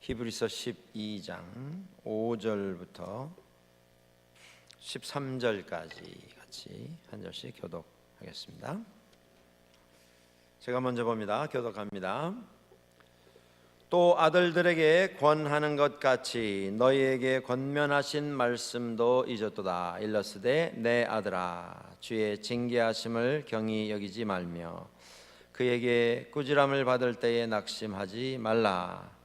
히브리서 12장 5절부터 13절까지 같이 한 절씩 교독하겠습니다. 제가 먼저 봅니다. 교독합니다. 또 아들들에게 권하는 것 같이 너희에게 권면하신 말씀도 잊었도다. 일러스되 내 아들아 주의 징계하심을 경히 여기지 말며 그에게 꾸지람을 받을 때에 낙심하지 말라.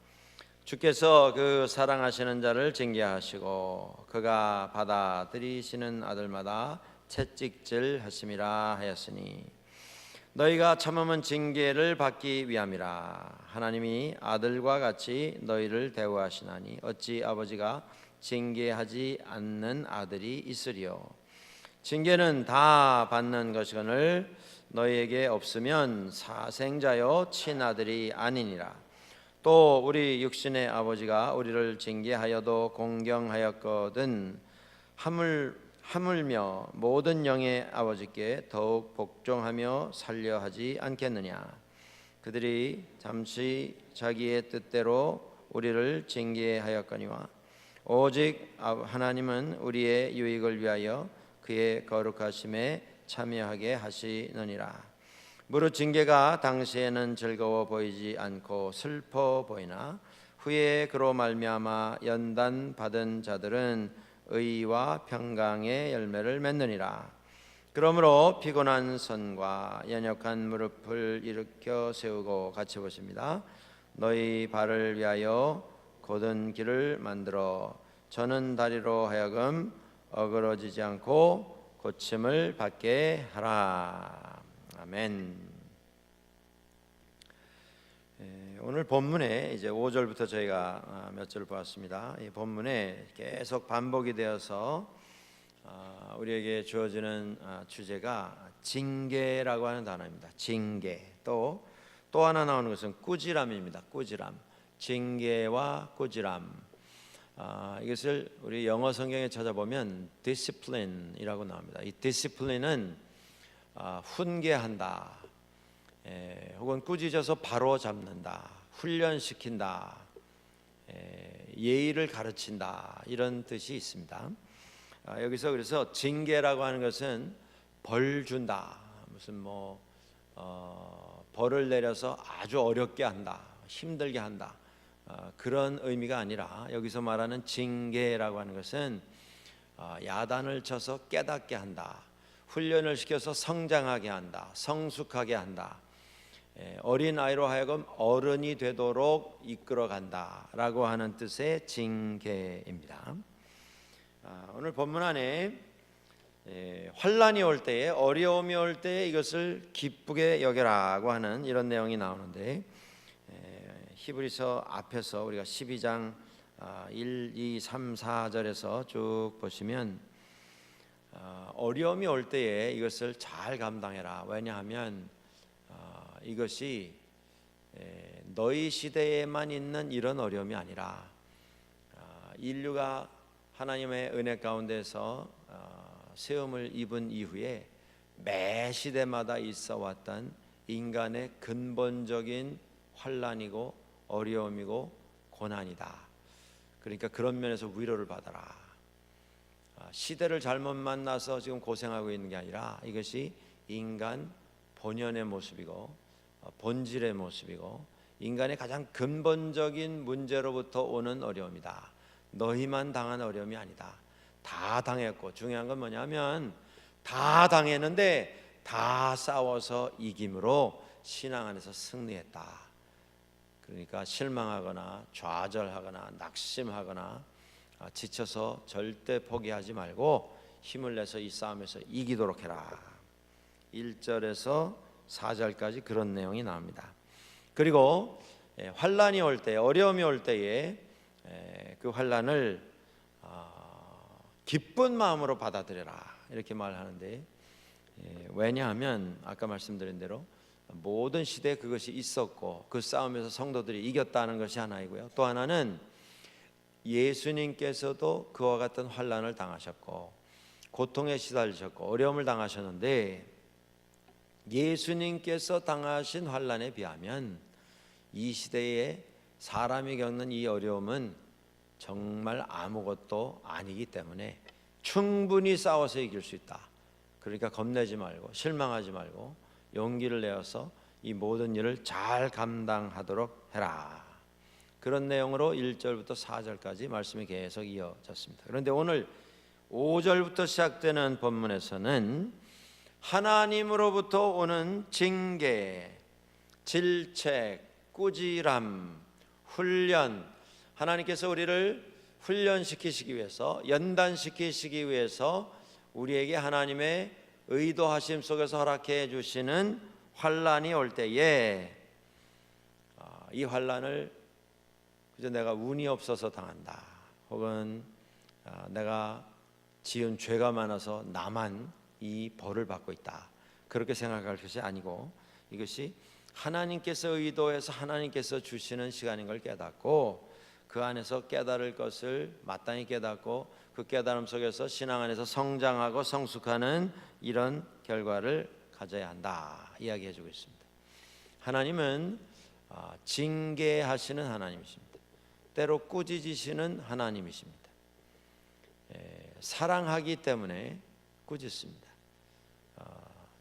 주께서 그 사랑하시는 자를 징계하시고 그가 받아들이시는 아들마다 채찍질 하심이라 하였으니 너희가 참으면 징계를 받기 위함이라. 하나님이 아들과 같이 너희를 대우하시나니 어찌 아버지가 징계하지 않는 아들이 있으리요. 징계는 다 받는 것이거늘 너희에게 없으면 사생자여 친아들이 아니니라. 또 우리 육신의 아버지가 우리를 징계하여도 공경하였거든 하물며 모든 영의 아버지께 더욱 복종하며 살려 하지 않겠느냐. 그들이 잠시 자기의 뜻대로 우리를 징계하였거니와 오직 하나님은 우리의 유익을 위하여 그의 거룩하심에 참여하게 하시느니라. 무릇 징계가 당시에는 즐거워 보이지 않고 슬퍼 보이나 후에 그로 말미암아 연단 받은 자들은 의와 평강의 열매를 맺느니라. 그러므로 피곤한 손과 연약한 무릎을 일으켜 세우고 같이 보십니다. 너희 발을 위하여 곧은 길을 만들어 저는 다리로 하여금 어그러지지 않고 고침을 받게 하라. 아멘. 오늘 본문에 이제 5절부터 저희가 몇 절 보았습니다. 이 본문에 계속 반복이 되어서 우리에게 주어지는 주제가 징계라고 하는 단어입니다. 징계. 또 하나 나오는 것은 꾸지람입니다. 꾸지람. 징계와 꾸지람. 이것을 우리 영어 성경에 찾아보면 discipline이라고 나옵니다. 이 discipline은 훈계한다, 혹은 꾸짖어서 바로 잡는다, 훈련시킨다, 예의를 가르친다, 이런 뜻이 있습니다. 여기서 그래서 징계라고 하는 것은 벌 준다, 무슨 벌을 내려서 아주 어렵게 한다, 힘들게 한다, 그런 의미가 아니라 여기서 말하는 징계라고 하는 것은 야단을 쳐서 깨닫게 한다, 훈련을 시켜서 성장하게 한다, 성숙하게 한다, 어린아이로 하여금 어른이 되도록 이끌어간다라고 하는 뜻의 징계입니다. 오늘 본문 안에 환난이 올 때에, 어려움이 올 때에 이것을 기쁘게 여겨라고 하는 이런 내용이 나오는데, 히브리서 앞에서 우리가 12장 1, 2, 3, 4절에서 쭉 보시면 어려움이 올 때에 이것을 잘 감당해라. 왜냐하면 이것이 너희 시대에만 있는 이런 어려움이 아니라 인류가 하나님의 은혜 가운데서 세움을 입은 이후에 매 시대마다 있어 왔던 인간의 근본적인 환난이고 어려움이고 고난이다. 그러니까 그런 면에서 위로를 받아라. 시대를 잘못 만나서 지금 고생하고 있는 게 아니라 이것이 인간 본연의 모습이고 본질의 모습이고 인간의 가장 근본적인 문제로부터 오는 어려움이다. 너희만 당한 어려움이 아니다. 다 당했고, 중요한 건 뭐냐면 다 당했는데 다 싸워서 이김으로 신앙 안에서 승리했다. 그러니까 실망하거나 좌절하거나 낙심하거나 지쳐서 절대 포기하지 말고 힘을 내서 이 싸움에서 이기도록 해라. 1절에서 4절까지 그런 내용이 나옵니다. 그리고 환난이 올 때, 어려움이 올 때에 그 환난을 기쁜 마음으로 받아들여라, 이렇게 말하는데, 왜냐하면 아까 말씀드린 대로 모든 시대에 그것이 있었고 그 싸움에서 성도들이 이겼다는 것이 하나이고요. 또 하나는 예수님께서도 그와 같은 환난을 당하셨고 고통에 시달리셨고 어려움을 당하셨는데, 예수님께서 당하신 환난에 비하면 이 시대에 사람이 겪는 이 어려움은 정말 아무것도 아니기 때문에 충분히 싸워서 이길 수 있다. 그러니까 겁내지 말고 실망하지 말고 용기를 내어서 이 모든 일을 잘 감당하도록 해라. 그런 내용으로 1절부터 4절까지 말씀이 계속 이어졌습니다. 그런데 오늘 5절부터 시작되는 본문에서는 하나님으로부터 오는 징계, 질책, 꾸지람, 훈련, 하나님께서 우리를 훈련시키시기 위해서, 연단시키시기 위해서 우리에게 하나님의 의도하심 속에서 허락해 주시는 환난이 올 때에 이 환난을 그저 내가 운이 없어서 당한다, 혹은 내가 지은 죄가 많아서 나만 이 벌을 받고 있다, 그렇게 생각할 것이 아니고 이것이 하나님께서 의도해서 하나님께서 주시는 시간인 걸 깨닫고 그 안에서 깨달을 것을 마땅히 깨닫고 그 깨달음 속에서 신앙 안에서 성장하고 성숙하는 이런 결과를 가져야 한다 이야기해주고 있습니다. 하나님은 징계하시는 하나님이십니다. 때로 꾸짖으시는 하나님이십니다. 사랑하기 때문에 꾸짖습니다.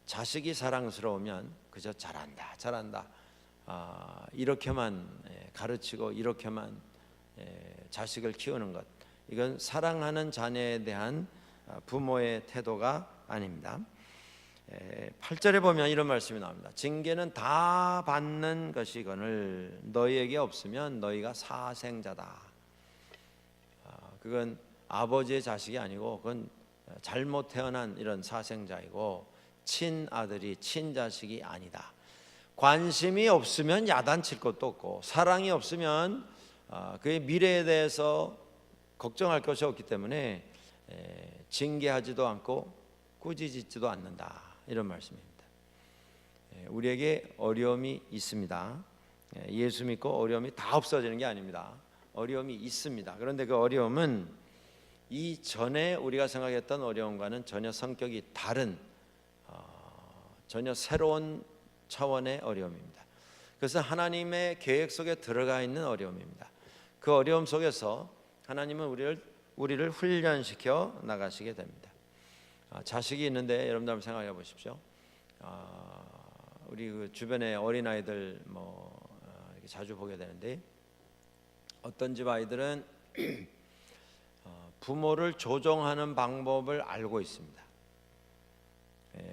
자식이 사랑스러우면 그저 잘한다 이렇게만 가르치고 이렇게만 자식을 키우는 것, 이건 사랑하는 자녀에 대한 부모의 태도가 아닙니다. 8절에 보면 이런 말씀이 나옵니다. 징계는 다 받는 것이거늘 너희에게 없으면 너희가 사생자다. 그건 아버지의 자식이 아니고 그건 잘못 태어난 이런 사생자이고 친아들이 친자식이 아니다. 관심이 없으면 야단칠 것도 없고 사랑이 없으면 그의 미래에 대해서 걱정할 것이 없기 때문에 징계하지도 않고 꾸짖지도 않는다, 이런 말씀입니다. 우리에게 어려움이 있습니다. 예수 믿고 어려움이 다 없어지는 게 아닙니다. 어려움이 있습니다. 그런데 그 어려움은 이전에 우리가 생각했던 어려움과는 전혀 성격이 다른 전혀 새로운 차원의 어려움입니다. 그래서 하나님의 계획 속에 들어가 있는 어려움입니다. 그 어려움 속에서 하나님은 우리를 훈련시켜 나가시게 됩니다. 자식이 있는데 여러분들 한번 생각해 보십시오. 우리 그 주변에 어린 아이들 이렇게 자주 보게 되는데 어떤 집 아이들은 부모를 조종하는 방법을 알고 있습니다.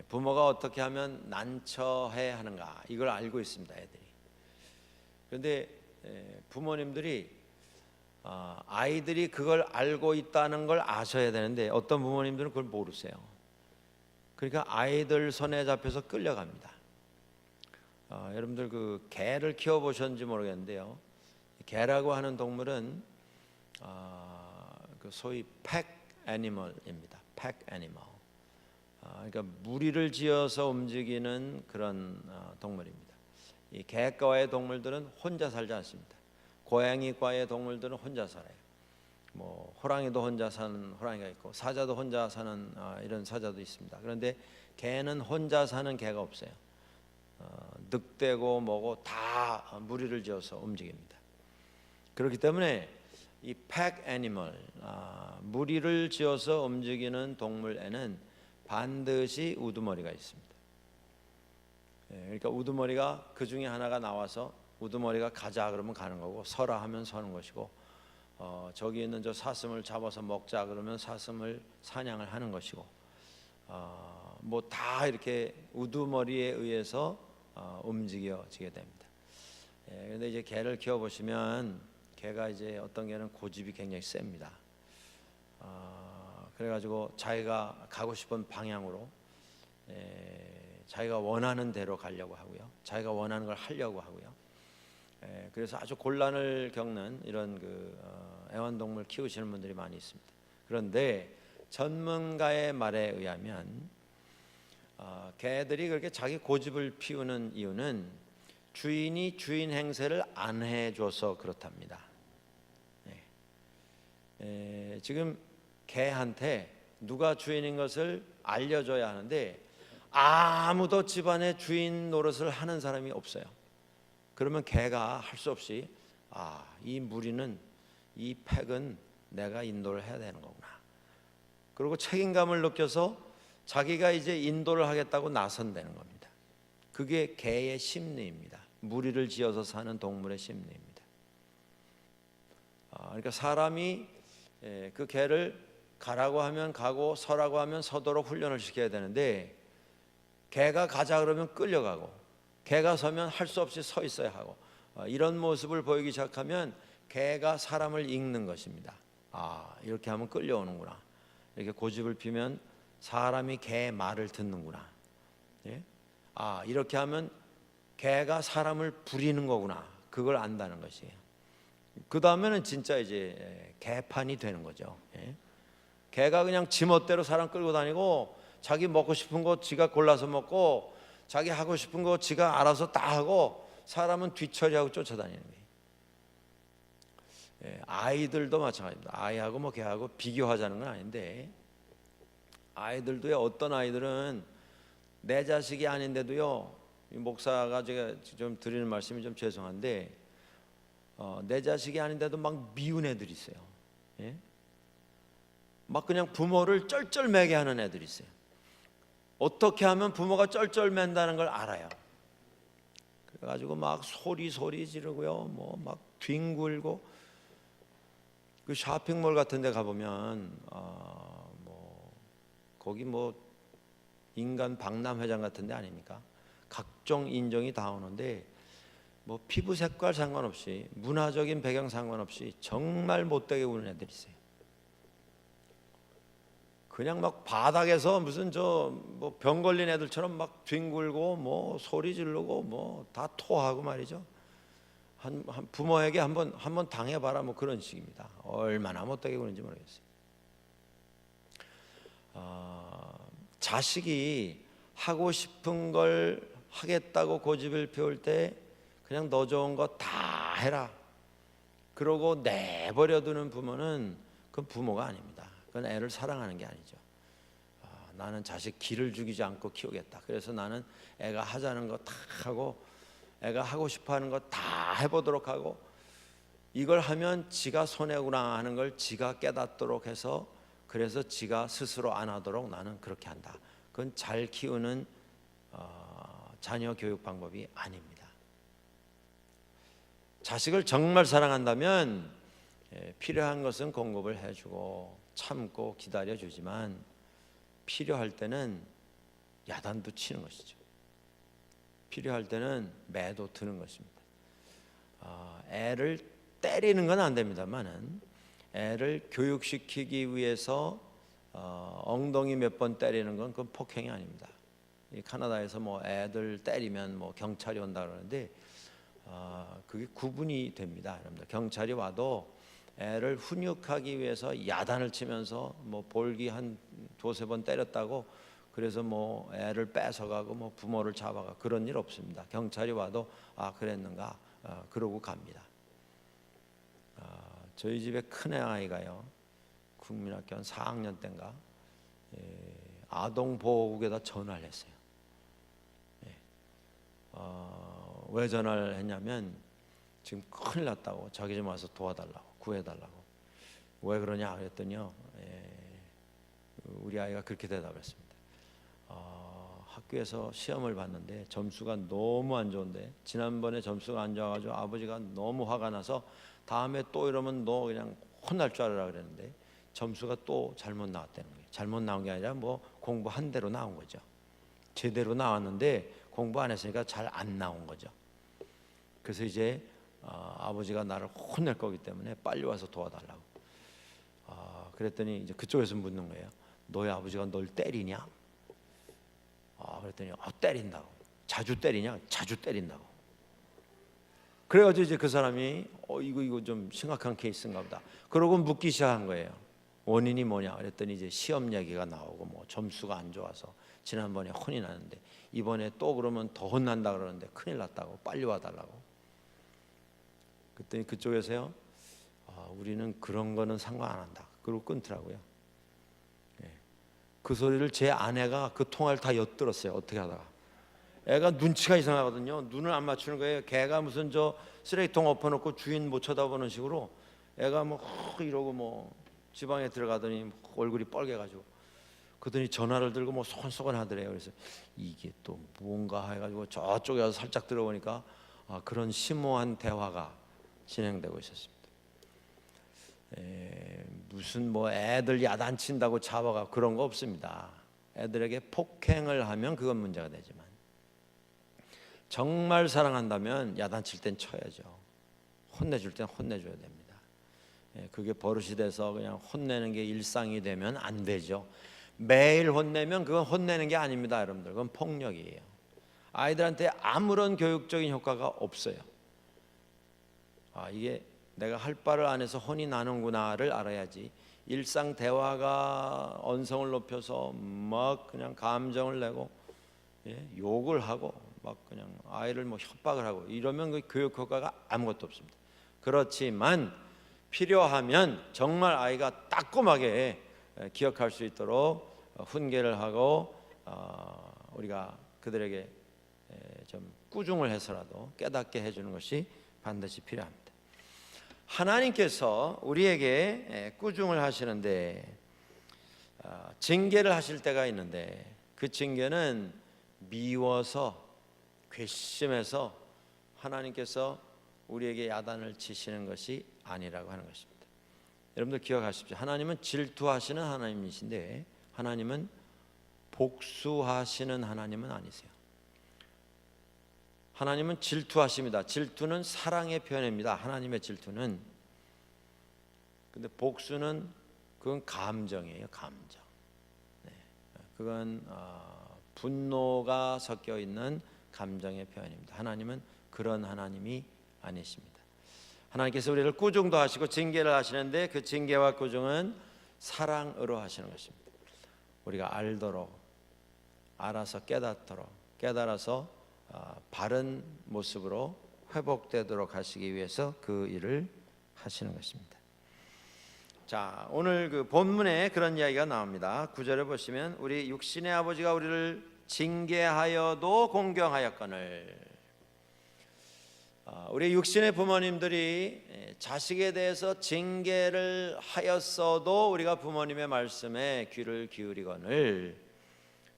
부모가 어떻게 하면 난처해 하는가 이걸 알고 있습니다, 애들이. 그런데 부모님들이 아이들이 그걸 알고 있다는 걸 아셔야 되는데 어떤 부모님들은 그걸 모르세요. 그러니까 아이들 손에 잡혀서 끌려갑니다. 여러분들 그 개를 키워보셨는지 모르겠는데요, 개라고 하는 동물은 그 소위 팩 애니멀입니다. 팩 애니멀. 그러니까 무리를 지어서 움직이는 그런 동물입니다. 이 개과의 동물들은 혼자 살지 않습니다. 고양이과의 동물들은 혼자 살아요. 호랑이도 혼자 사는 호랑이가 있고 사자도 혼자 사는 이런 사자도 있습니다. 그런데 개는 혼자 사는 개가 없어요. 늑대고 뭐고 다 무리를 지어서 움직입니다. 그렇기 때문에 이 팩 애니멀, 무리를 지어서 움직이는 동물에는 반드시 우두머리가 있습니다. 그러니까 우두머리가 그 중에 하나가 나와서 우두머리가 가자 그러면 가는 거고 서라 하면 서는 것이고 저기 있는 저 사슴을 잡아서 먹자 그러면 사슴을 사냥을 하는 것이고 다 이렇게 우두머리에 의해서 움직여지게 됩니다. 그런데 이제 개를 키워보시면 개가 이제 어떤 개는 고집이 굉장히 셉니다. 그래가지고 자기가 가고 싶은 방향으로 자기가 원하는 대로 가려고 하고요, 자기가 원하는 걸 하려고 하고요. 그래서 아주 곤란을 겪는 이런 애완동물 키우시는 분들이 많이 있습니다. 그런데 전문가의 말에 의하면 개들이 그렇게 자기 고집을 피우는 이유는 주인이 주인 행세를 안 해줘서 그렇답니다. 지금 개한테 누가 주인인 것을 알려줘야 하는데 아무도 집안의 주인 노릇을 하는 사람이 없어요. 그러면 개가 할 수 없이 이 무리는, 이 팩은 내가 인도를 해야 되는 거구나. 그리고 책임감을 느껴서 자기가 이제 인도를 하겠다고 나선다는 겁니다. 그게 개의 심리입니다. 무리를 지어서 사는 동물의 심리입니다. 그러니까 사람이 그 개를 가라고 하면 가고 서라고 하면 서도록 훈련을 시켜야 되는데, 개가 가자 그러면 끌려가고 개가 서면 할 수 없이 서 있어야 하고, 이런 모습을 보이기 시작하면 개가 사람을 읽는 것입니다. 이렇게 하면 끌려오는구나. 이렇게 고집을 피면 사람이 개의 말을 듣는구나. 예? 이렇게 하면 개가 사람을 부리는 거구나. 그걸 안다는 것이에요. 그 다음에는 진짜 이제 개판이 되는 거죠. 예? 개가 그냥 지멋대로 사람 끌고 다니고, 자기 먹고 싶은 거 지가 골라서 먹고, 자기 하고 싶은 거 지가 알아서 다 하고, 사람은 뒤처리하고 쫓아다니는 거예요. 아이들도 마찬가지입니다. 아이하고 뭐 개하고 비교하자는 건 아닌데, 아이들도요, 어떤 아이들은 내 자식이 아닌데도요, 목사가 제가 좀 드리는 말씀이 좀 죄송한데, 내 자식이 아닌데도 막 미운 애들이 있어요. 예? 막 그냥 부모를 쩔쩔매게 하는 애들이 있어요. 어떻게 하면 부모가 쩔쩔맨다는 걸 알아요. 그래가지고 막 소리 지르고요, 뭐 막 뒹굴고. 그 쇼핑몰 같은 데 가보면 뭐 거기 뭐 인간 박람회장 같은 데 아닙니까? 각종 인종이 다 오는데, 뭐 피부 색깔 상관없이, 문화적인 배경 상관없이 정말 못되게 우는 애들이 있어요. 그냥 막 바닥에서 무슨 뭐 병 걸린 애들처럼 막 뒹굴고 뭐 소리 지르고 뭐 다 토하고 말이죠. 한 부모에게 한번 당해봐라, 뭐 그런 식입니다. 얼마나 못되게 구는지 모르겠어요. 자식이 하고 싶은 걸 하겠다고 고집을 피울 때 그냥 너 좋은 거 다 해라 그러고 내버려두는 부모는 그건 부모가 아닙니다. 그건 애를 사랑하는 게 아니죠. 나는 자식 기를 죽이지 않고 키우겠다. 그래서 나는 애가 하자는 거 다 하고, 애가 하고 싶어하는 거 다 해보도록 하고, 이걸 하면 지가 손해구나 하는 걸 지가 깨닫도록 해서, 그래서 지가 스스로 안 하도록 나는 그렇게 한다. 그건 잘 키우는 자녀 교육 방법이 아닙니다. 자식을 정말 사랑한다면 필요한 것은 공급을 해주고 참고 기다려주지만, 필요할 때는 야단도 치는 것이죠. 필요할 때는 매도 드는 것입니다. 애를 때리는 건 안 됩니다만은, 애를 교육시키기 위해서 엉덩이 몇 번 때리는 건 그건 폭행이 아닙니다. 이 캐나다에서 뭐 애들 때리면 뭐 경찰이 온다 그러는데, 그게 구분이 됩니다. 여러분들, 경찰이 와도 애를 훈육하기 위해서 야단을 치면서 뭐 볼기 한 두세 번 때렸다고 그래서 뭐 애를 뺏어가고 뭐 부모를 잡아가, 그런 일 없습니다. 경찰이 와도 그랬는가 그러고 갑니다. 저희 집에 큰 아이가요, 국민학교 한 4학년 때인가 아동보호국에다 전화를 했어요. 왜 전화를 했냐면, 지금 큰일 났다고, 자기 좀 와서 도와달라고, 구해달라고. 왜 그러냐 그랬더니요, 우리 아이가 그렇게 대답했습니다. 학교에서 시험을 봤는데 점수가 너무 안 좋은데, 지난번에 점수가 안 좋아가지고 아버지가 너무 화가 나서 다음에 또 이러면 너 그냥 혼날 줄 알아라 그랬는데, 점수가 또 잘못 나왔다는 거예요. 잘못 나온 게 아니라 뭐 공부한 대로 나온 거죠. 제대로 나왔는데 공부 안 했으니까 잘 안 나온 거죠. 그래서 이제 아버지가 나를 혼낼 거기 때문에 빨리 와서 도와달라고. 그랬더니 이제 그쪽에서 묻는 거예요. 너희 아버지가 널 때리냐? 그랬더니 때린다고. 자주 때리냐? 자주 때린다고. 그래가지고 이제 그 사람이 이거 좀 심각한 케이스인가 보다. 그러고 묻기 시작한 거예요. 원인이 뭐냐? 그랬더니 이제 시험 얘기가 나오고, 뭐 점수가 안 좋아서 지난번에 혼이 나는데 이번에 또 그러면 더 혼난다 그러는데 큰일 났다고, 빨리 와달라고. 그랬더니 그쪽에서요, 우리는 그런 거는 상관 안 한다. 그러고 끊더라고요. 그 소리를 제 아내가 그 통화를 다 엿들었어요. 어떻게 하다가 애가 눈치가 이상하거든요. 눈을 안 맞추는 거예요. 개가 무슨 저 쓰레기통 엎어놓고 주인 못 쳐다보는 식으로 애가 뭐 이러고 뭐 지방에 들어가더니 얼굴이 빨개가지고 그러더니 전화를 들고 뭐 소곤소곤 하더래요. 그래서 이게 또 뭔가 해가지고 저쪽에 와서 살짝 들어보니까 그런 심오한 대화가 진행되고 있었습니다. 무슨 뭐 애들 야단친다고 잡아가 그런 거 없습니다. 애들에게 폭행을 하면 그건 문제가 되지만 정말 사랑한다면 야단칠 땐 쳐야죠. 혼내줄 땐 혼내줘야 됩니다. 그게 버릇이 돼서 그냥 혼내는 게 일상이 되면 안 되죠. 매일 혼내면 그건 혼내는 게 아닙니다, 여러분들. 그건 폭력이에요. 아이들한테 아무런 교육적인 효과가 없어요. 이게 내가 할 바를 안 해서 혼이 나는구나를 알아야지. 일상 대화가 언성을 높여서 막 그냥 감정을 내고 욕을 하고 막 그냥 아이를 뭐 협박을 하고 이러면 그 교육 효과가 아무것도 없습니다. 그렇지만 필요하면 정말 아이가 따끔하게 기억할 수 있도록 훈계를 하고 우리가 그들에게 좀 꾸중을 해서라도 깨닫게 해주는 것이 반드시 필요합니다. 하나님께서 우리에게 꾸중을 하시는데 징계를 하실 때가 있는데 그 징계는 미워서 괘씸해서 하나님께서 우리에게 야단을 치시는 것이 아니라고 하는 것입니다. 여러분들 기억하십시오. 하나님은 질투하시는 하나님이신데 하나님은 복수하시는 하나님은 아니세요. 하나님은 질투하십니다. 질투는 사랑의 표현입니다. 하나님의 질투는. 근데 복수는 그건 감정이에요. 감정. 그건 분노가 섞여 있는 감정의 표현입니다. 하나님은 그런 하나님이 아니십니다. 하나님께서 우리를 꾸중도 하시고 징계를 하시는데 그 징계와 꾸중은 사랑으로 하시는 것입니다. 우리가 알도록, 알아서 깨달아서 바른 모습으로 회복되도록 하시기 위해서 그 일을 하시는 것입니다. 자, 오늘 그 본문에 그런 이야기가 나옵니다. 9절에 보시면 우리 육신의 아버지가 우리를 징계하여도 공경하였거늘. 우리 육신의 부모님들이 자식에 대해서 징계를 하였어도 우리가 부모님의 말씀에 귀를 기울이거늘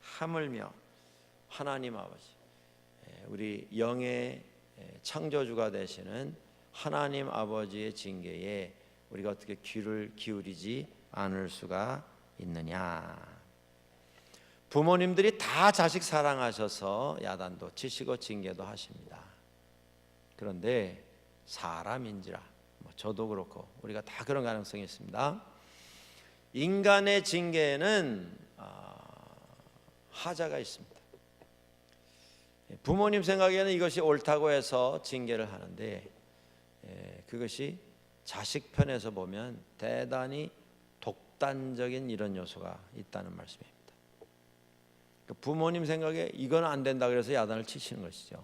하물며 하나님 아버지, 우리 영의 창조주가 되시는 하나님 아버지의 징계에 우리가 어떻게 귀를 기울이지 않을 수가 있느냐. 부모님들이 다 자식 사랑하셔서 야단도 치시고 징계도 하십니다. 그런데 사람인지라 저도 그렇고 우리가 다 그런 가능성이 있습니다. 인간의 징계에는 하자가 있습니다. 부모님 생각에는 이것이 옳다고 해서 징계를 하는데 그것이 자식 편에서 보면 대단히 독단적인 이런 요소가 있다는 말씀입니다. 부모님 생각에 이건 안 된다 그래서 야단을 치시는 것이죠.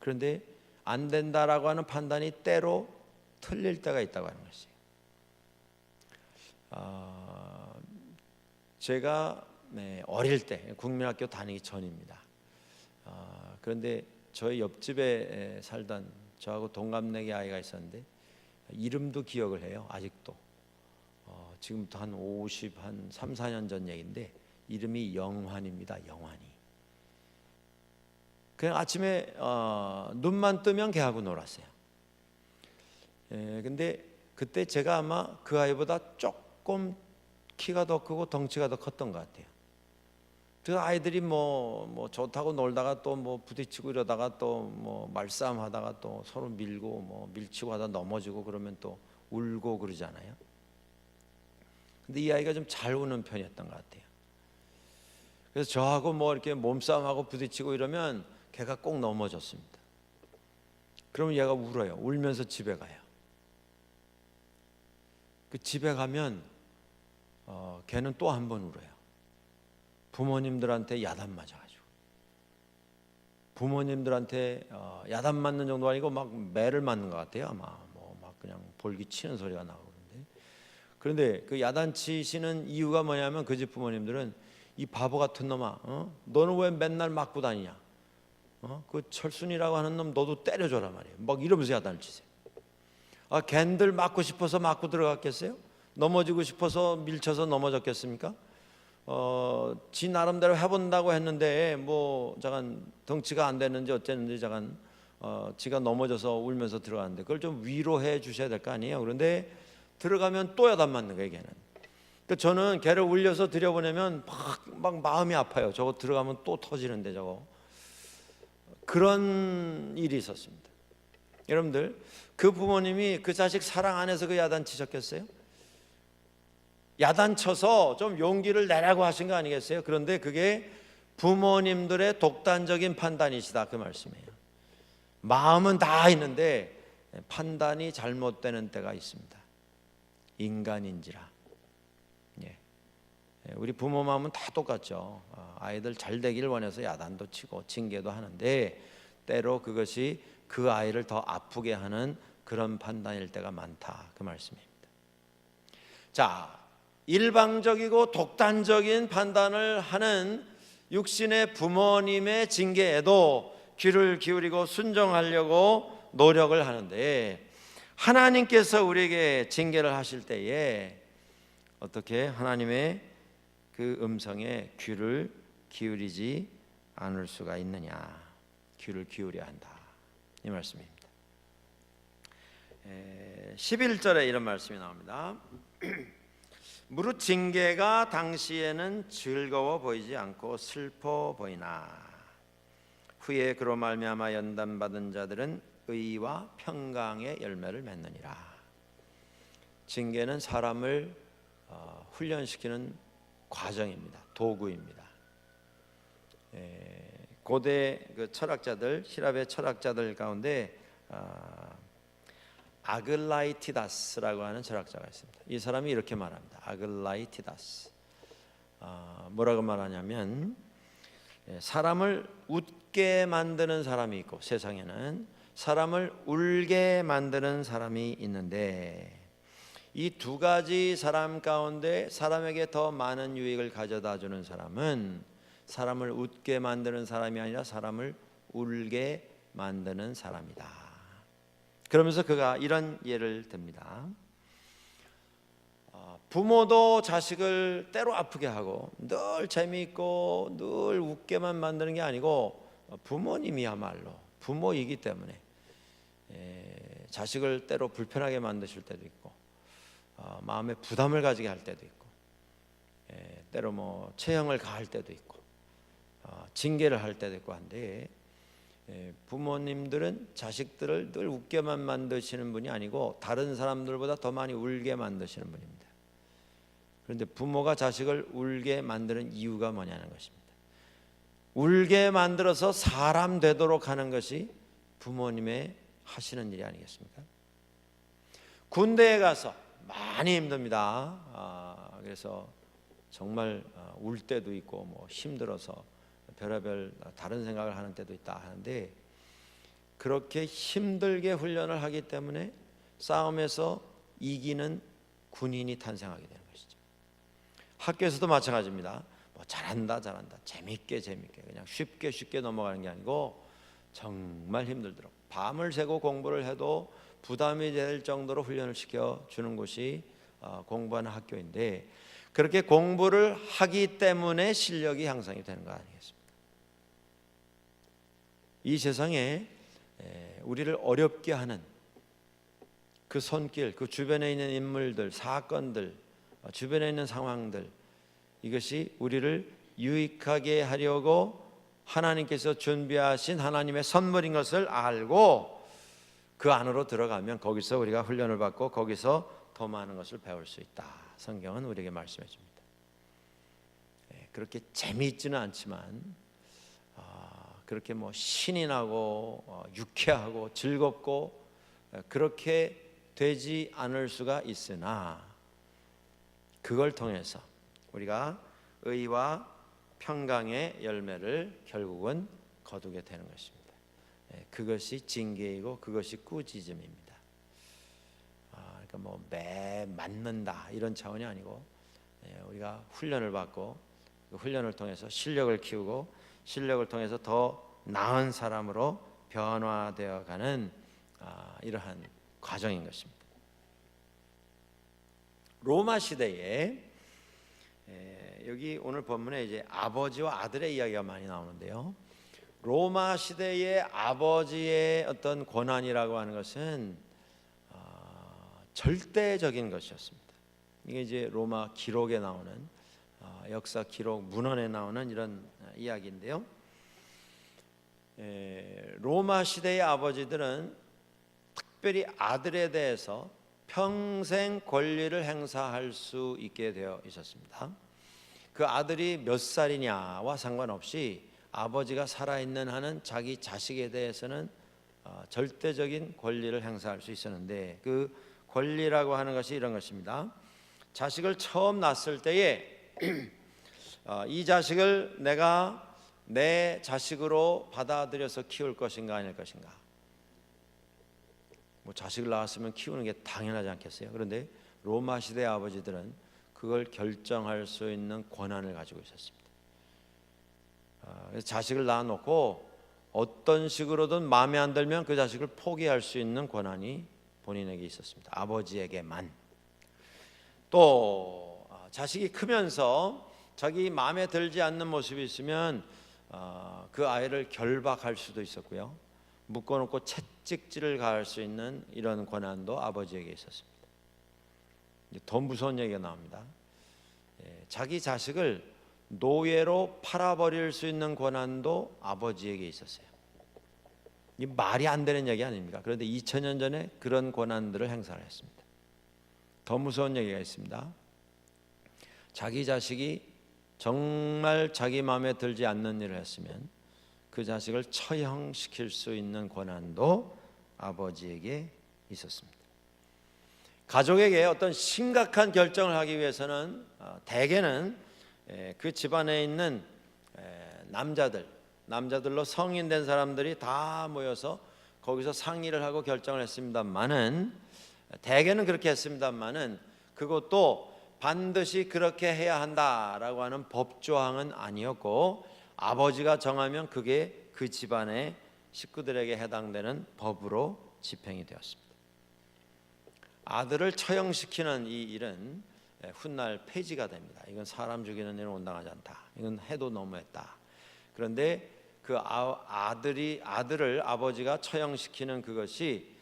그런데 안 된다라고 하는 판단이 때로 틀릴 때가 있다고 하는 것이에요. 제가 어릴 때 국민학교 다니기 전입니다. 그런데 저희 옆집에 살던 저하고 동갑내기 아이가 있었는데 이름도 기억을 해요. 아직도. 지금부터 한 3, 4년 전 얘기인데 이름이 영환입니다. 영환이. 그냥 아침에 눈만 뜨면 걔하고 놀았어요. 근데 그때 제가 아마 그 아이보다 조금 키가 더 크고 덩치가 더 컸던 것 같아요. 그 아이들이 뭐 좋다고 놀다가 또 뭐 부딪히고 이러다가 또 뭐 말싸움 하다가 또 서로 밀고 뭐 밀치고 하다 넘어지고 그러면 또 울고 그러잖아요. 근데 이 아이가 좀 잘 우는 편이었던 것 같아요. 그래서 저하고 뭐 이렇게 몸싸움하고 부딪히고 이러면 걔가 꼭 넘어졌습니다. 그러면 얘가 울어요. 울면서 집에 가요. 그 집에 가면 걔는 또 한 번 울어요. 부모님들한테 야단 맞아가지고. 부모님들한테 야단 맞는 정도가 아니고 막 매를 맞는 것 같아요. 아마 뭐 막 그냥 볼기 치는 소리가 나고 그런데 그 야단 치시는 이유가 뭐냐면 그 집 부모님들은 이 바보 같은 놈아, 너는 왜 맨날 맞고 다니냐? 그 철순이라고 하는 놈 너도 때려줘라 말이에요. 막 이러면서 야단을 치세요. 걘들 맞고 싶어서 맞고 들어갔겠어요? 넘어지고 싶어서 밀쳐서 넘어졌겠습니까? 지 나름대로 해본다고 했는데 뭐 잠깐 덩치가 안 됐는지 어쨌는지 잠깐 지가 넘어져서 울면서 들어갔는데 그걸 좀 위로해 주셔야 될 거 아니에요. 그런데 들어가면 또 야단 맞는 거예요, 걔는. 그러니까 저는 걔를 울려서 들여보내면 막 마음이 아파요. 저거 들어가면 또 터지는데 저거. 그런 일이 있었습니다. 여러분들, 그 부모님이 그 자식 사랑 안 해서 그 야단 치셨겠어요? 야단 쳐서 좀 용기를 내라고 하신 거 아니겠어요? 그런데 그게 부모님들의 독단적인 판단이시다, 그 말씀이에요. 마음은 다 있는데 판단이 잘못되는 때가 있습니다. 인간인지라. 우리 부모 마음은 다 똑같죠. 아이들 잘 되기를 원해서 야단도 치고 징계도 하는데 때로 그것이 그 아이를 더 아프게 하는 그런 판단일 때가 많다, 그 말씀입니다. 자, 일방적이고 독단적인 판단을 하는 육신의 부모님의 징계에도 귀를 기울이고 순종하려고 노력을 하는데, 하나님께서 우리에게 징계를 하실 때에 어떻게 하나님의 그 음성에 귀를 기울이지 않을 수가 있느냐? 귀를 기울여야 한다, 이 말씀입니다. 11절에 이런 말씀이 나옵니다. 무릇 징계가 당시에는 즐거워 보이지 않고 슬퍼 보이나 후에 그로 말미암아 연단받은 자들은 의와 평강의 열매를 맺느니라. 징계는 사람을 훈련시키는 과정입니다. 도구입니다. 고대 그 철학자들, 시랍의 철학자들 가운데 아글라이티다스라고 하는 철학자가 있습니다. 이 사람이 이렇게 말합니다. 아글라이티다스. 뭐라고 말하냐면, 사람을 웃게 만드는 사람이 있고 세상에는 사람을 울게 만드는 사람이 있는데, 이 두 가지 사람 가운데 사람에게 더 많은 유익을 가져다 주는 사람은 사람을 웃게 만드는 사람이 아니라 사람을 울게 만드는 사람이다. 그러면서 그가 이런 예를 듭니다. 부모도 자식을 때로 아프게 하고 늘 재미있고 늘 웃게만 만드는 게 아니고, 부모님이야말로 부모이기 때문에 자식을 때로 불편하게 만드실 때도 있고, 마음에 부담을 가지게 할 때도 있고, 때로 뭐 체형을 가할 때도 있고, 징계를 할 때도 있고 한데, 부모님들은 자식들을 늘 웃게만 만드시는 분이 아니고 다른 사람들보다 더 많이 울게 만드시는 분입니다. 그런데 부모가 자식을 울게 만드는 이유가 뭐냐는 것입니다. 울게 만들어서 사람 되도록 하는 것이 부모님의 하시는 일이 아니겠습니까? 군대에 가서 많이 힘듭니다. 그래서 정말 울 때도 있고 뭐 힘들어서 별의별 다른 생각을 하는 때도 있다 하는데, 그렇게 힘들게 훈련을 하기 때문에 싸움에서 이기는 군인이 탄생하게 되는 것이죠. 학교에서도 마찬가지입니다. 뭐 잘한다 재밌게 그냥 쉽게 넘어가는 게 아니고 정말 힘들도록 밤을 새고 공부를 해도 부담이 될 정도로 훈련을 시켜주는 곳이 공부하는 학교인데, 그렇게 공부를 하기 때문에 실력이 향상이 되는 거 아니겠습니까? 이 세상에 우리를 어렵게 하는 그 손길, 그 주변에 있는 인물들, 사건들, 주변에 있는 상황들, 이것이 우리를 유익하게 하려고 하나님께서 준비하신 하나님의 선물인 것을 알고 그 안으로 들어가면 거기서 우리가 훈련을 받고 거기서 더 많은 것을 배울 수 있다. 성경은 우리에게 말씀해 줍니다. 그렇게 재미있지는 않지만 그렇게 뭐 신이 나고 유쾌하고 즐겁고 그렇게 되지 않을 수가 있으나, 그걸 통해서 우리가 의와 평강의 열매를 결국은 거두게 되는 것입니다. 그것이 징계이고 그것이 꾸짖음입니다. 그러니까 뭐 매 맞는다 이런 차원이 아니고, 우리가 훈련을 받고 그 훈련을 통해서 실력을 키우고 실력을 통해서 더 나은 사람으로 변화되어 가는 이러한 과정인 것입니다. 로마 시대에 여기 오늘 본문에 이제 아버지와 아들의 이야기가 많이 나오는데요. 로마 시대의 아버지의 어떤 권한이라고 하는 것은 절대적인 것이었습니다. 이게 이제 로마 기록에 나오는 역사 기록 문헌에 나오는 이런 이야기인데요. 로마 시대의 아버지들은 특별히 아들에 대해서 평생 권리를 행사할 수 있게 되어 있었습니다. 그 아들이 몇 살이냐와 상관없이 아버지가 살아있는 한은 자기 자식에 대해서는 절대적인 권리를 행사할 수 있었는데, 그 권리라고 하는 것이 이런 것입니다. 자식을 처음 낳았을 때에 이 자식을 내가 내 자식으로 받아들여서 키울 것인가 아닐 것인가. 뭐 자식을 낳았으면 키우는 게 당연하지 않겠어요? 그런데 로마 시대 아버지들은 그걸 결정할 수 있는 권한을 가지고 있었습니다. 그래서 자식을 낳아놓고 어떤 식으로든 마음에 안 들면 그 자식을 포기할 수 있는 권한이 본인에게 있었습니다. 아버지에게만. 또 자식이 크면서 자기 마음에 들지 않는 모습이 있으면 그 아이를 결박할 수도 있었고요. 묶어놓고 채찍질을 가할 수 있는 이런 권한도 아버지에게 있었습니다. 더 무서운 얘기가 나옵니다. 자기 자식을 노예로 팔아버릴 수 있는 권한도 아버지에게 있었어요. 이 말이 안 되는 얘기 아닙니까? 그런데 2000년 전에 그런 권한들을 행사를 했습니다. 더 무서운 얘기가 있습니다. 자기 자식이 정말 자기 마음에 들지 않는 일을 했으면 그 자식을 처형시킬 수 있는 권한도 아버지에게 있었습니다. 가족에게 어떤 심각한 결정을 하기 위해서는 대개는 그 집안에 있는 남자들로 성인된 사람들이 다 모여서 거기서 상의를 하고 결정을 했습니다만은, 대개는 그렇게 했습니다만은 그것도 반드시 그렇게 해야 한다라고 하는 법조항은 아니었고, 아버지가 정하면 그게 그 집안의 식구들에게 해당되는 법으로 집행이 되었습니다. 아들을 처형시키는 이 일은 훗날 폐지가 됩니다. 이건 사람 죽이는 일은 온당하지 않다. 이건 해도 너무했다. 그런데 그 아들을 아버지가 처형시키는 그것이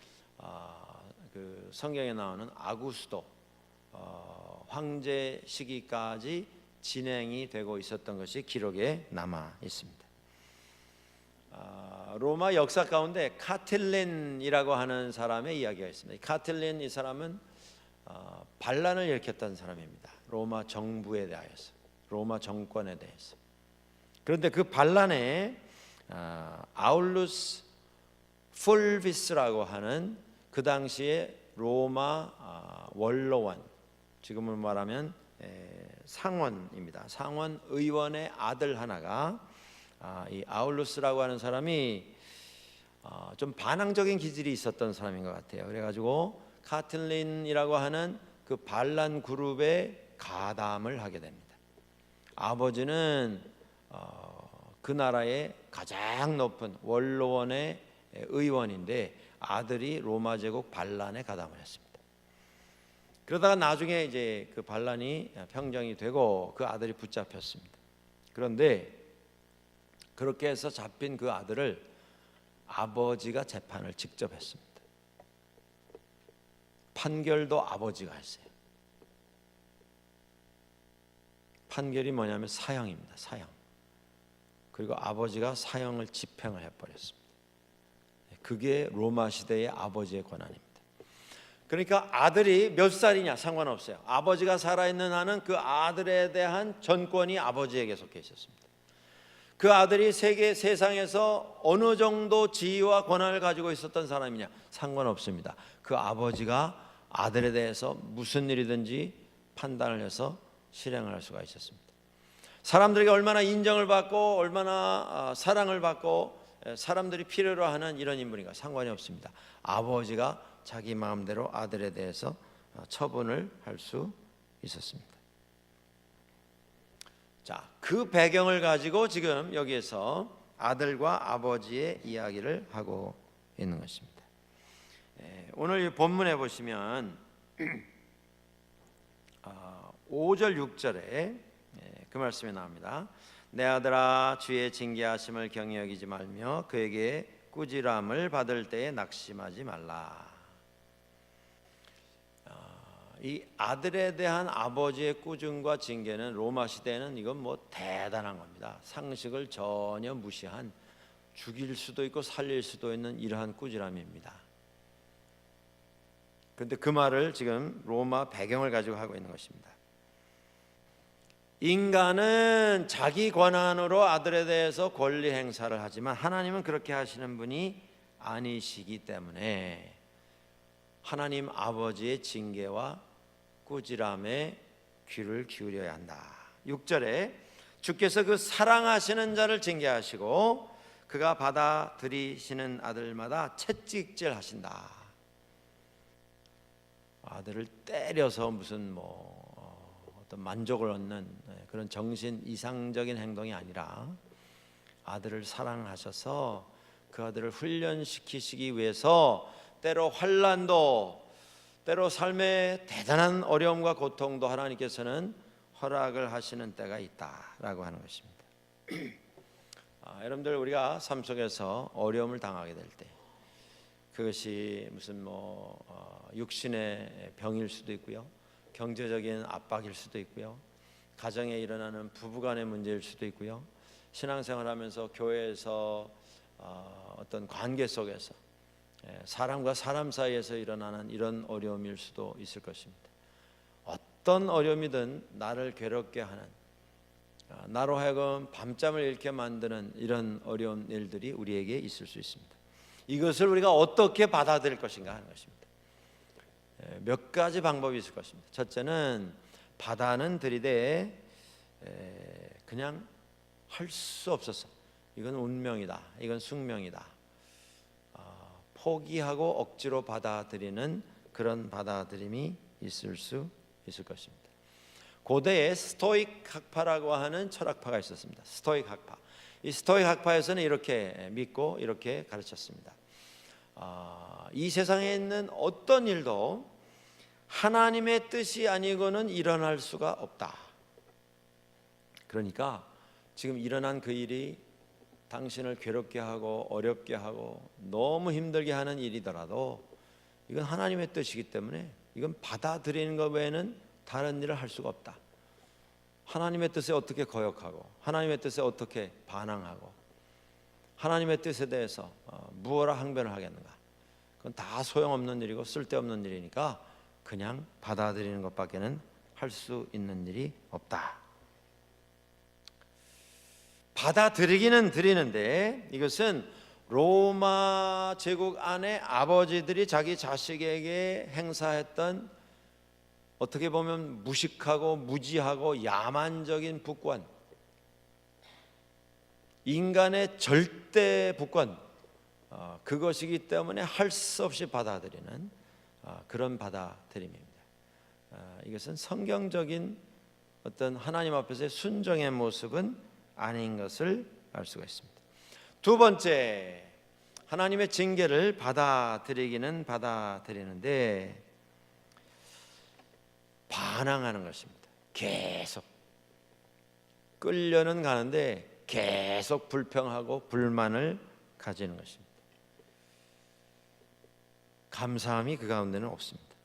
그 성경에 나오는 아구스도 황제 시기까지 진행이 되고 있었던 것이 기록에 남아 있습니다. 로마 역사 가운데 카틸린이라고 하는 사람의 이야기가 있습니다. 카틸린, 이 사람은 반란을 일으켰던 사람입니다. 로마 정부에 대하여서, 로마 정권에 대해서. 그런데 그 반란에 아울루스 풀비스라고 하는 그 당시에 로마 원로원, 지금은 말하면 상원입니다. 상원 의원의 아들 하나가, 이 아울루스라고 하는 사람이 좀 반항적인 기질이 있었던 사람인 것 같아요. 그래가지고 카틀린이라고 하는 그 반란 그룹에 가담을 하게 됩니다. 아버지는 그 나라의 가장 높은 원로원의 의원인데 아들이 로마 제국 반란에 가담을 했습니다. 그러다가 나중에 이제 그 반란이 평정이 되고 그 아들이 붙잡혔습니다. 그런데 그렇게 해서 잡힌 그 아들을 아버지가 재판을 직접 했습니다. 판결도 아버지가 했어요. 판결이 뭐냐면 사형입니다. 사형. 그리고 아버지가 사형을 집행을 해버렸습니다. 그게 로마 시대의 아버지의 권한입니다. 그러니까 아들이 몇 살이냐 상관없어요. 아버지가 살아있는 한은 그 아들에 대한 전권이 아버지에게 속해 있었습니다. 그 아들이 세상에서 어느 정도 지위와 권한을 가지고 있었던 사람이냐 상관없습니다. 그 아버지가 아들에 대해서 무슨 일이든지 판단을 해서 실행을 할 수가 있었습니다. 사람들에게 얼마나 인정을 받고 얼마나 사랑을 받고 사람들이 필요로 하는 이런 인물인가 상관이 없습니다. 아버지가 자기 마음대로 아들에 대해서 처분을 할 수 있었습니다. 자, 그 배경을 가지고 지금 여기에서 아들과 아버지의 이야기를 하고 있는 것입니다. 오늘 이 본문에 보시면 5절 6절에 그 말씀이 나옵니다. 내 아들아 주의 징계하심을 경히 여기지 말며 그에게 꾸지람을 받을 때에 낙심하지 말라. 이 아들에 대한 아버지의 꾸중과 징계는 로마 시대에는 이건 뭐 대단한 겁니다. 상식을 전혀 무시한, 죽일 수도 있고 살릴 수도 있는 이러한 꾸지람입니다. 그런데 그 말을 지금 로마 배경을 가지고 하고 있는 것입니다. 인간은 자기 권한으로 아들에 대해서 권리 행사를 하지만 하나님은 그렇게 하시는 분이 아니시기 때문에 하나님 아버지의 징계와 꾸지람에 귀를 기울여야 한다. 6절에 주께서 그 사랑하시는 자를 징계하시고 그가 받아들이시는 아들마다 채찍질 하신다. 아들을 때려서 무슨 어떤 만족을 얻는 그런 정신 이상적인 행동이 아니라 아들을 사랑하셔서 그 아들을 훈련시키시기 위해서 때로 환난도, 때로 삶의 대단한 어려움과 고통도 하나님께서는 허락을 하시는 때가 있다라고 하는 것입니다. 여러분들, 우리가 삶 속에서 어려움을 당하게 될 때, 그것이 무슨 육신의 병일 수도 있고요, 경제적인 압박일 수도 있고요, 가정에 일어나는 부부간의 문제일 수도 있고요, 신앙생활하면서 교회에서 어떤 관계 속에서 사람과 사람 사이에서 일어나는 이런 어려움일 수도 있을 것입니다. 어떤 어려움이든 나를 괴롭게 하는, 나로 하여금 밤잠을 잃게 만드는 이런 어려운 일들이 우리에게 있을 수 있습니다. 이것을 우리가 어떻게 받아들일 것인가 하는 것입니다. 몇 가지 방법이 있을 것입니다. 첫째는 받아는 들이되 그냥 할 수 없어서 이건 운명이다, 이건 숙명이다, 포기하고 억지로 받아들이는 그런 받아들임이 있을 수 있을 것입니다. 고대에 스토익 학파라고 하는 철학파가 있었습니다. 스토익 학파. 이 스토익 학파에서는 이렇게 믿고 이렇게 가르쳤습니다. 이 세상에 있는 어떤 일도 하나님의 뜻이 아니고는 일어날 수가 없다. 그러니까 지금 일어난 그 일이 당신을 괴롭게 하고 어렵게 하고 너무 힘들게 하는 일이더라도 이건 하나님의 뜻이기 때문에 이건 받아들이는 것 외에는 다른 일을 할 수가 없다. 하나님의 뜻에 어떻게 거역하고 하나님의 뜻에 어떻게 반항하고 하나님의 뜻에 대해서 무엇라 항변을 하겠는가? 그건 다 소용없는 일이고 쓸데없는 일이니까 그냥 받아들이는 것밖에는 할 수 있는 일이 없다. 받아들이기는 드리는데 이것은 로마 제국 안에 아버지들이 자기 자식에게 행사했던 어떻게 보면 무식하고 무지하고 야만적인 북권, 인간의 절대 북권, 그것이기 때문에 할 수 없이 받아들이는 그런 받아들임입니다. 이것은 성경적인 어떤 하나님 앞에서의 순종의 모습은 아닌 것을 알 수가 있습니다. 두 번째, 하나님의 징계를 받아들이기는 받아들이는데 반항하는 것입니다. 계속 끌려는 가는데 계속 불평하고 불만을 가지는 것입니다. 감사함이 그 가운데는 없습니다.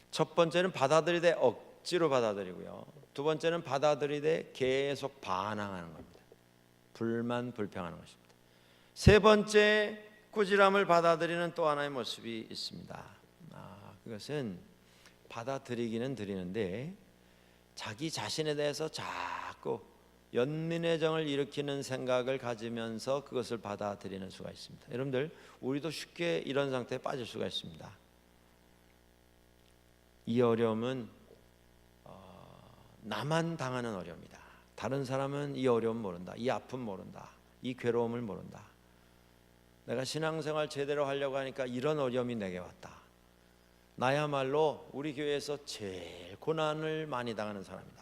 첫 번째는 받아들이되 억지로 받아들이고요, 두 번째는 받아들이되 계속 반항하는 겁니다. 불만 불평하는 것입니다. 세 번째, 꾸지람을 받아들이는 또 하나의 모습이 있습니다. 그것은 받아들이기는 드리는데 자기 자신에 대해서 자꾸 연민의 정을 일으키는 생각을 가지면서 그것을 받아들이는 수가 있습니다. 여러분들, 우리도 쉽게 이런 상태에 빠질 수가 있습니다. 이 어려움은 나만 당하는 어려움이다. 다른 사람은 이 어려움 모른다, 이 아픔 모른다, 이 괴로움을 모른다. 내가 신앙생활 제대로 하려고 하니까 이런 어려움이 내게 왔다. 나야말로 우리 교회에서 제일 고난을 많이 당하는 사람이다.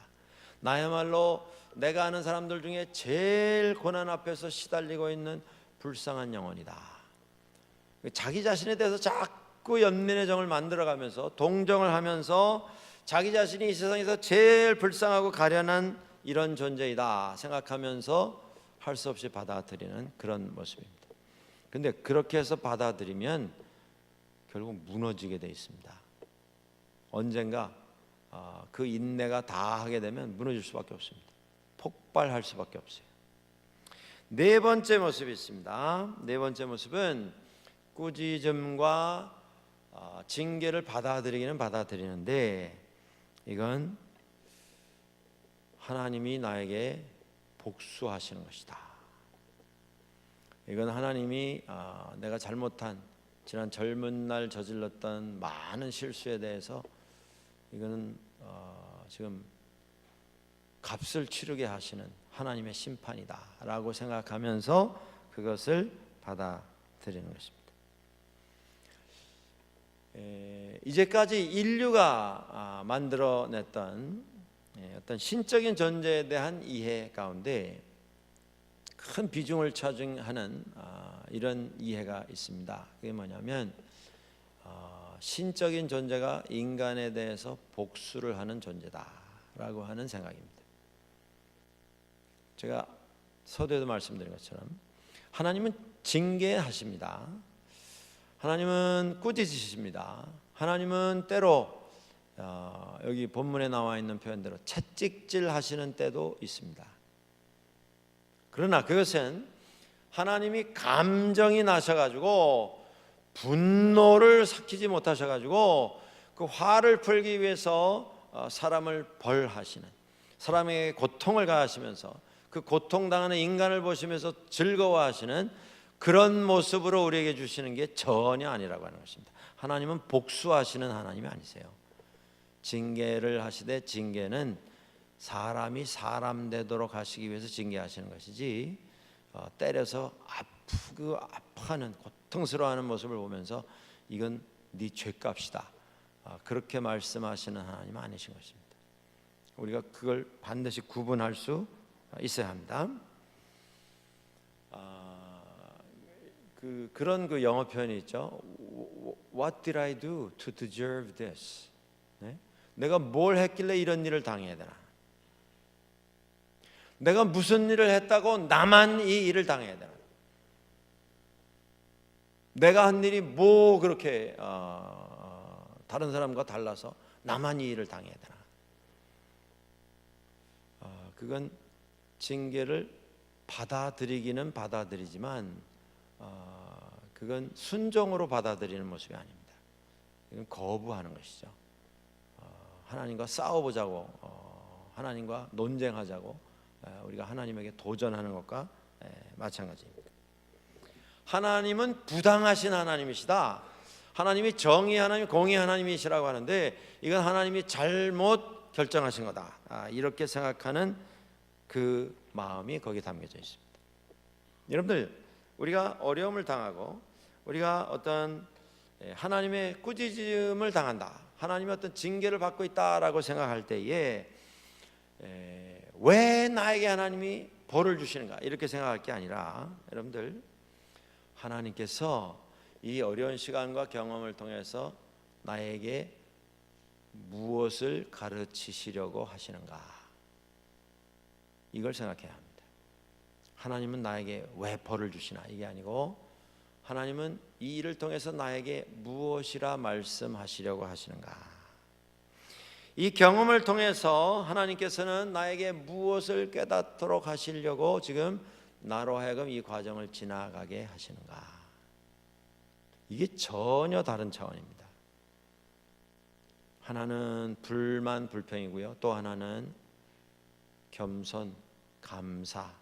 나야말로 내가 아는 사람들 중에 제일 고난 앞에서 시달리고 있는 불쌍한 영혼이다. 자기 자신에 대해서 자꾸 연민의 정을 만들어가면서 동정을 하면서 자기 자신이 이 세상에서 제일 불쌍하고 가련한 이런 존재이다 생각하면서 할 수 없이 받아들이는 그런 모습입니다. 그런데 그렇게 해서 받아들이면 결국 무너지게 돼 있습니다. 언젠가 그 인내가 다 하게 되면 무너질 수밖에 없습니다. 폭발할 수밖에 없어요. 네 번째 모습이 있습니다. 네 번째 모습은 꾸짖음과 징계를 받아들이기는 받아들이는데 이건 하나님이 나에게 복수하시는 것이다. 이건 하나님이 내가 잘못한 지난 젊은 날 저질렀던 많은 실수에 대해서 이거는 지금 값을 치르게 하시는 하나님의 심판이다 라고 생각하면서 그것을 받아들이는 것입니다. 이제까지 인류가 만들어냈던 어떤 신적인 존재에 대한 이해 가운데 큰 비중을 차지하는 이런 이해가 있습니다. 그게 뭐냐면 신적인 존재가 인간에 대해서 복수를 하는 존재다라고 하는 생각입니다. 제가 서두에도 말씀드린 것처럼 하나님은 징계하십니다. 하나님은 꾸짖으십니다. 하나님은 때로 여기 본문에 나와 있는 표현대로 채찍질 하시는 때도 있습니다. 그러나 그것은 하나님이 감정이 나셔가지고 분노를 삭히지 못하셔가지고 그 화를 풀기 위해서 사람을 벌하시는, 사람에게 고통을 가하시면서 그 고통당하는 인간을 보시면서 즐거워하시는 그런 모습으로 우리에게 주시는 게 전혀 아니라고 하는 것입니다. 하나님은 복수하시는 하나님이 아니세요. 징계를 하시되 징계는 사람이 사람 되도록 하시기 위해서 징계하시는 것이지 때려서 아파하는 고통스러워하는 모습을 보면서 이건 네 죄값이다 그렇게 말씀하시는 하나님 아니신 것입니다. 우리가 그걸 반드시 구분할 수 있어야 합니다. 그런 영어 표현이 있죠. What did I do to deserve this? 네? 내가 뭘 했길래 이런 일을 당해야 되나? 내가 무슨 일을 했다고 나만 이 일을 당해야 되나? 내가 한 일이 뭐 그렇게 다른 사람과 달라서 나만 이 일을 당해야 되나? 그건 징계를 받아들이기는 받아들이지만 그건 순종으로 받아들이는 모습이 아닙니다. 이건 거부하는 것이죠. 하나님과 싸워보자고 하나님과 논쟁하자고 우리가 하나님에게 도전하는 것과 마찬가지입니다. 하나님은 부당하신 하나님이시다. 하나님이 정의 하나님, 공의 하나님이시라고 하는데 이건 하나님이 잘못 결정하신 거다. 이렇게 생각하는 그 마음이 거기에 담겨져 있습니다. 여러분들, 우리가 어려움을 당하고 우리가 어떤 하나님의 꾸짖음을 당한다, 하나님의 어떤 징계를 받고 있다라고 생각할 때에 왜 나에게 하나님이 벌을 주시는가 이렇게 생각할 게 아니라, 여러분들, 하나님께서 이 어려운 시간과 경험을 통해서 나에게 무엇을 가르치시려고 하시는가, 이걸 생각해야 합니다. 하나님은 나에게 왜 벌을 주시나 이게 아니고, 하나님은 이 일을 통해서 나에게 무엇이라 말씀하시려고 하시는가. 이 경험을 통해서 하나님께서는 나에게 무엇을 깨닫도록 하시려고 지금 나로 하여금 이 과정을 지나가게 하시는가. 이게 전혀 다른 차원입니다. 하나는 불만 불평이고요, 또 하나는 겸손, 감사,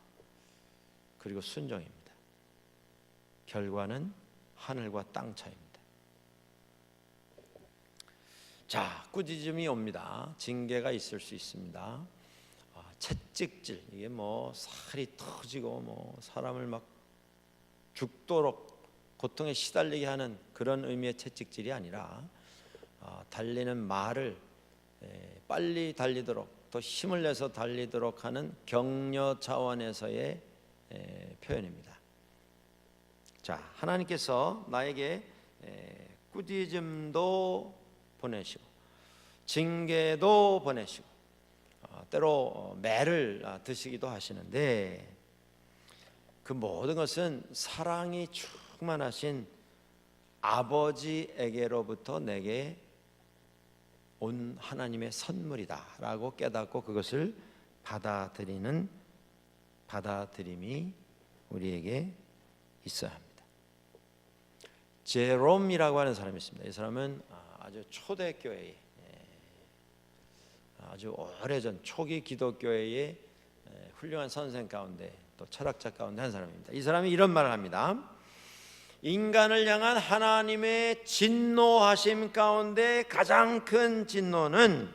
그리고 순종입니다. 결과는 하늘과 땅 차이입니다. 자, 꾸짖음이 옵니다. 징계가 있을 수 있습니다. 채찍질, 이게 뭐 살이 터지고 뭐 사람을 막 죽도록 고통에 시달리게 하는 그런 의미의 채찍질이 아니라 달리는 말을 빨리 달리도록 더 힘을 내서 달리도록 하는 격려 차원에서의 표현입니다. 자, 하나님께서 나에게 꾸짖음도 보내시고 징계도 보내시고 때로 매를 드시기도 하시는데, 그 모든 것은 사랑이 충만하신 아버지에게로부터 내게 온 하나님의 선물이다라고 깨닫고 그것을 받아들임이 우리에게 있어야 합니다. 제롬이라고 하는 사람이 있습니다. 이 사람은 아주 초대교회의 아주 오래전 초기 기독교회의 훌륭한 선생 가운데 또 철학자 가운데 한 사람입니다. 이 사람이 이런 말을 합니다. 인간을 향한 하나님의 진노하심 가운데 가장 큰 진노는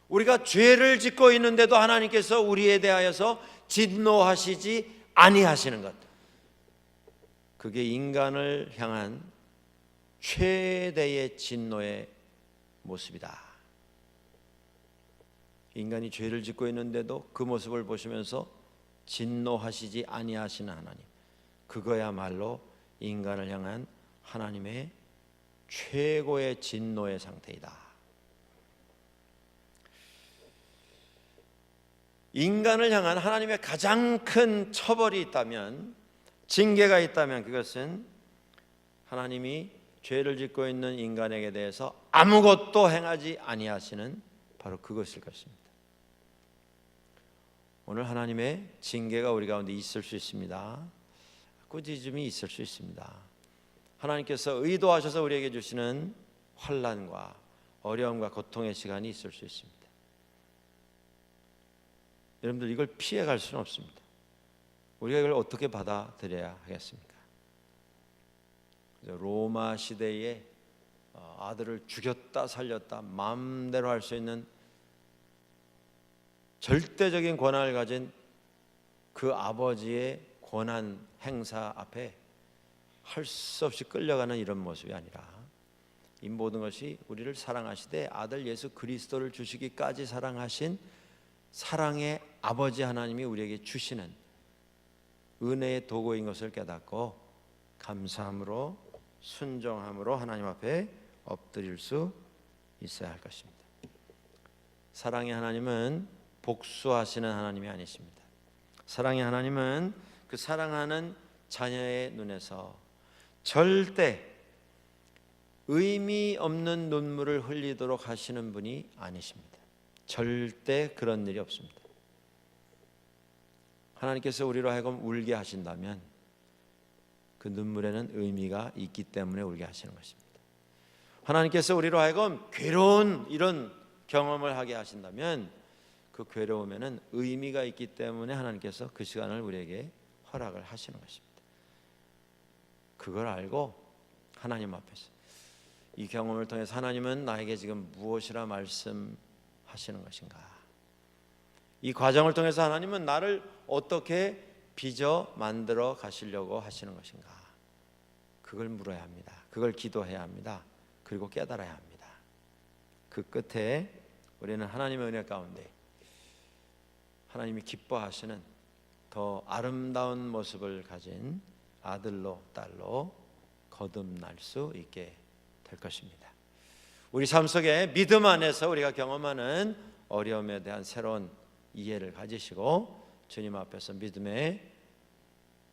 우리가 죄를 짓고 있는데도 하나님께서 우리에 대하여서 진노하시지 아니하시는 것, 그게 인간을 향한 최대의 진노의 모습이다. 인간이 죄를 짓고 있는데도 그 모습을 보시면서 진노하시지 아니하시는 하나님, 그거야말로 인간을 향한 하나님의 최고의 진노의 상태이다. 인간을 향한 하나님의 가장 큰 처벌이 있다면, 징계가 있다면, 그것은 하나님이 죄를 짓고 있는 인간에게 대해서 아무것도 행하지 아니하시는 바로 그것일 것입니다. 오늘 하나님의 징계가 우리 가운데 있을 수 있습니다. 꾸짖음이 있을 수 있습니다. 하나님께서 의도하셔서 우리에게 주시는 환난과 어려움과 고통의 시간이 있을 수 있습니다. 여러분들, 이걸 피해갈 수는 없습니다. 우리가 이걸 어떻게 받아들여야 하겠습니까? 로마 시대에 아들을 죽였다 살렸다 마음대로 할 수 있는 절대적인 권한을 가진 그 아버지의 권한 행사 앞에 할 수 없이 끌려가는 이런 모습이 아니라, 이 모든 것이 우리를 사랑하시되 아들 예수 그리스도를 주시기까지 사랑하신 사랑의 아버지 하나님이 우리에게 주시는 은혜의 도구인 것을 깨닫고 감사함으로 순종함으로 하나님 앞에 엎드릴 수 있어야 할 것입니다. 사랑의 하나님은 복수하시는 하나님이 아니십니다. 사랑의 하나님은 그 사랑하는 자녀의 눈에서 절대 의미 없는 눈물을 흘리도록 하시는 분이 아니십니다. 절대 그런 일이 없습니다. 하나님께서 우리로 하여금 울게 하신다면 그 눈물에는 의미가 있기 때문에 울게 하시는 것입니다. 하나님께서 우리로 하여금 괴로운 이런 경험을 하게 하신다면 그 괴로움에는 의미가 있기 때문에 하나님께서 그 시간을 우리에게 허락을 하시는 것입니다. 그걸 알고 하나님 앞에서 이 경험을 통해서 하나님은 나에게 지금 무엇이라 말씀하시는 것인가, 이 과정을 통해서 하나님은 나를 어떻게 빚어 만들어 가시려고 하시는 것인가, 그걸 물어야 합니다. 그걸 기도해야 합니다. 그리고 깨달아야 합니다. 그 끝에 우리는 하나님의 은혜 가운데 하나님이 기뻐하시는 더 아름다운 모습을 가진 아들로 딸로 거듭날 수 있게 될 것입니다. 우리 삶 속에 믿음 안에서 우리가 경험하는 어려움에 대한 새로운 이해를 가지시고 주님 앞에서 믿음의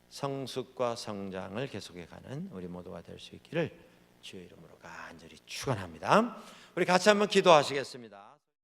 성숙과 성장을 계속해 가는 우리 모두가 될 수 있기를 주의 이름으로 간절히 축원합니다. 우리 같이 한번 기도하시겠습니다.